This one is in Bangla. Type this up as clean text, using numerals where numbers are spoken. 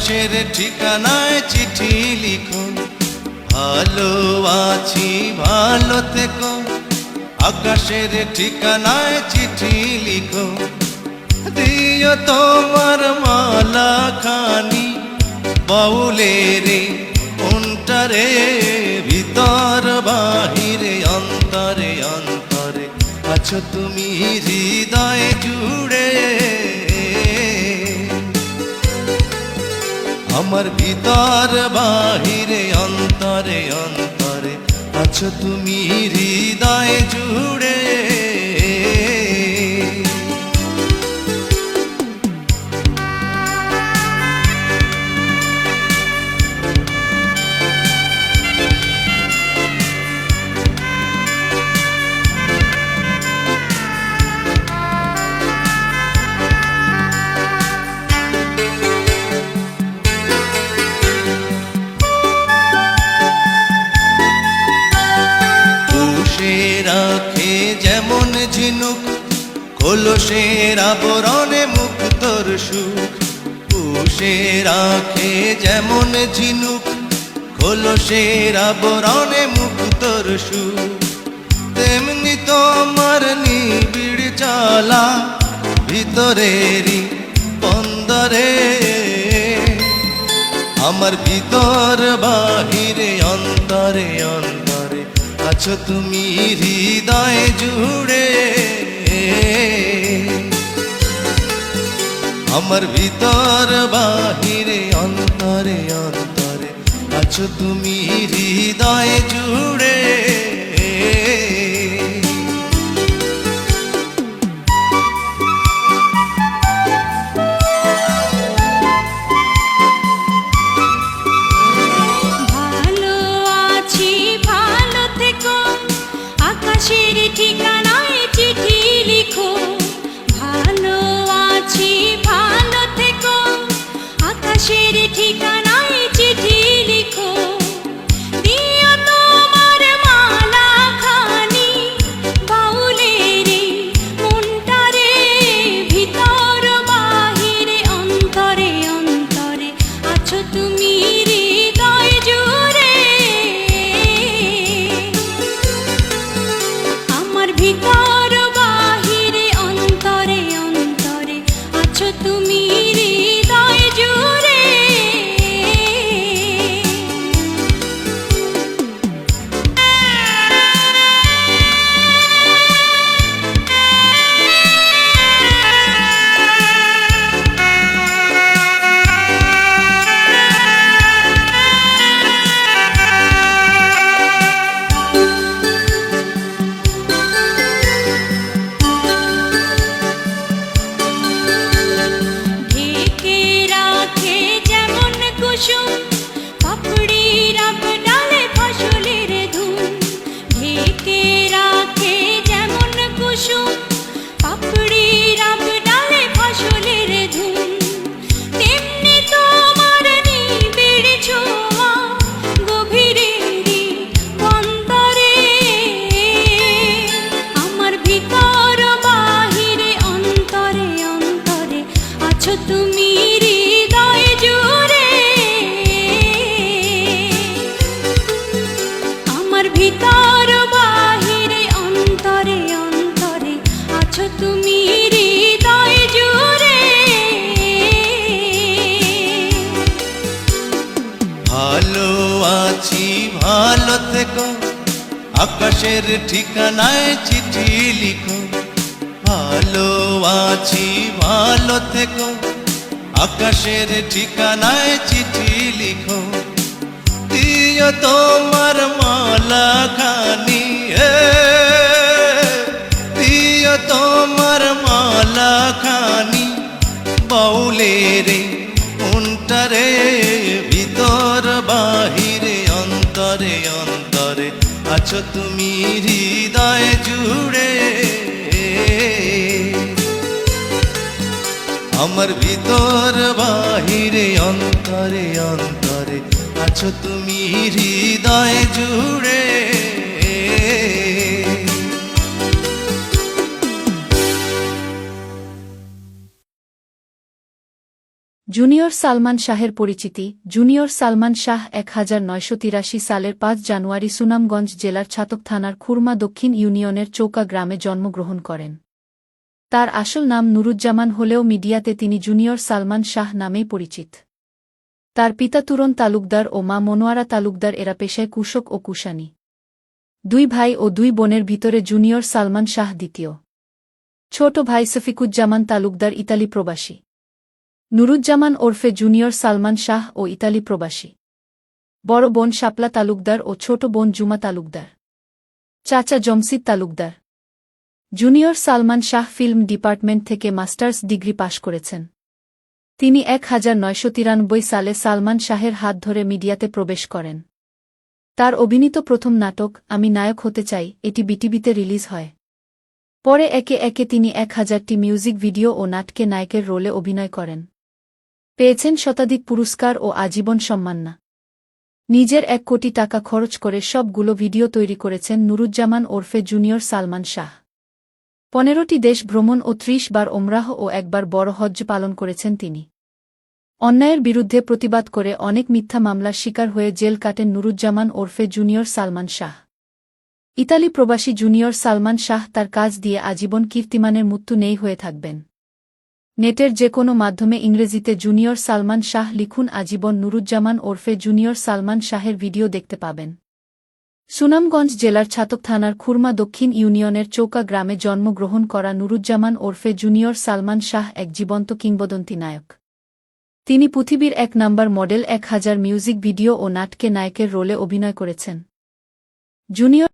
আকাশের ঠিকানায় চিঠি লিখো, ভালো আছি ভালো থেকো। আকাশের ঠিকানায় চিঠি লিখো, দিও তোমার মালা খানি বাউলের মনটারে, ভিতর বাহিরে অন্তরে অন্তরে আছো তুমি হৃদয়ে জুড়ে। আমার ভিতর বাহিরে অন্তরে অন্তরে আছো তুমি হৃদয়ে জুড়ে। রাখে যেমন ঝিনুক কলসের আবরণে মুক্তর সুখ, পুষে রাখে যেমন ঝিনুক কলসের আবরণে মুক্তর সুখ, তেমনি তোমার নিবিড় চালা ভিতরেরই বন্দরে। আমার ভিতর বাহিরে অন্তরে অন্তরে আছো তুমি হৃদয়ে জুড়ে। আমার ভিতর বাহিরে অন্তরে অন্তরে আছো তুমি হৃদয়ে জুড়ে। আকাশের ঠিকানায় চিঠি লিখো, ভালো আছি ভালো থেকো। আকাশের ঠিকানায় চিঠি লিখো, দিও তোমার মালা খানি বাউলের মনটারে, ভিতর বাহিরে অন্তরে অন্তরে আছো তুমি হৃদয় জুড়ে। ভিতর বাহিরে অন্তরে অন্তরে আছো তুমি হৃদয় জুড়ে। পাপড়ির ডালে ফসলের ধুম ঢেকে রাখে যেমন কুসুম, পাপড়ির ডালে ফসলের ধুম, তেমনি তোমার নিবিড় ছোঁয়া গভীরেরই বন্দরে। আমার ভিতর বাহিরে অন্তরে অন্তরে আছো তুমি হৃদয় জুড়ে। ভিতর বাহিরে অন্তরে অন্তরে আছো তুমি হৃদয় জুড়ে। ভালো আছি ভালো থেকো, আকাশের ঠিকানায় চিঠি লিখো, ভালো আছি ভালো থেকো। আকাশের ঠিকানায় চিঠি লিখো, দিও তোমার মালা খানি, দিও তোমার মালা খানি বাউলের মনটারে, ভিতর বাহিরে অন্তরে অন্তরে আছো তুমি হৃদয়ে জুড়ে। আমার ভিতর বাহিরে অন্তরে অন্তরে আছো তুমি হৃদয়ে জুড়ে। জুনিয়র সালমান শাহের পরিচিতি। জুনিয়র সালমান শাহ 1983 সালের 5 জানুয়ারি সুনামগঞ্জ জেলার ছাতক থানার খুরমা দক্ষিণ ইউনিয়নের চৌকা গ্রামে জন্মগ্রহণ করেন। তার আসল নাম নুরুজ্জামান হলেও মিডিয়াতে তিনি জুনিয়র সালমান শাহ নামেই পরিচিত। তার পিতা তুরন তালুকদার ও মা মনোয়ারা তালুকদার, এরা পেশায় কৃষক ও কুষাণী। 2 ভাই ও 2 বোনের ভিতরে জুনিয়র সালমান শাহ দ্বিতীয়। ছোট ভাই সফিকুজ্জামান তালুকদার ইতালি প্রবাসী। নুরুজ্জামান ওরফে জুনিয়র সালমান শাহ ও ইতালি প্রবাসী। বড় বোন শাপলা তালুকদার ও ছোট বোন জুমা তালুকদার। চাচা Jamshed Talukdar. Junior Salman Shah film department থেকে মাস্টার্স ডিগ্রি পাশ করেছেন। তিনি 1993 সালে সালমান শাহের হাত ধরে মিডিয়াতে প্রবেশ করেন। তার অভিনীত প্রথম নাটক আমি নায়ক হতে চাই এটি বিটিভিতে রিলিজ হয়। পরে একে একে তিনি 1000টি মিউজিক ভিডিও ও নাটকে নায়কের রোলে অভিনয় করেন। পেয়েছেন শতাধিক পুরস্কার ও আজীবন সম্মাননা। নিজের 1 কোটি টাকা খরচ করে সবগুলো ভিডিও তৈরি করেছেন নুরুজ্জামান ওরফে জুনিয়র সালমান শাহ। 15টি দেশ ভ্রমণ ও 30 বার ওমরাহ ও 1 বার বড় হজ্জ পালন করেছেন তিনি। অন্যায়ের বিরুদ্ধে প্রতিবাদ করে অনেক মিথ্যা মামলার শিকার হয়ে জেল কাটেন নুরুজ্জামান ওরফে জুনিয়র সালমান শাহ। ইতালি প্রবাসী জুনিয়র সালমান শাহ তার কাজ দিয়ে আজীবন কীর্তিমানের মৃত্যু নেই হয়ে থাকবেন। নেটের যে কোনো মাধ্যমে ইংরেজিতে জুনিয়র সালমান শাহ লিখুন, আজীবন নুরুজ্জামান ওরফে জুনিয়র সালমান শাহের ভিডিও দেখতে পাবেন। সুনামগঞ্জ জেলার ছাতক থানার খুরমা দক্ষিণ ইউনিয়নের চৌকা গ্রামে জন্মগ্রহণ করা নুরুজ্জামান ওরফে জুনিয়র সালমান শাহ এক জীবন্ত কিংবদন্তি নায়ক। তিনি পৃথিবীর 1 নাম্বার মডেল, 1000 মিউজিক ভিডিও ও নাটকে নায়কের রোলে অভিনয় করেছেন। জুনিয়র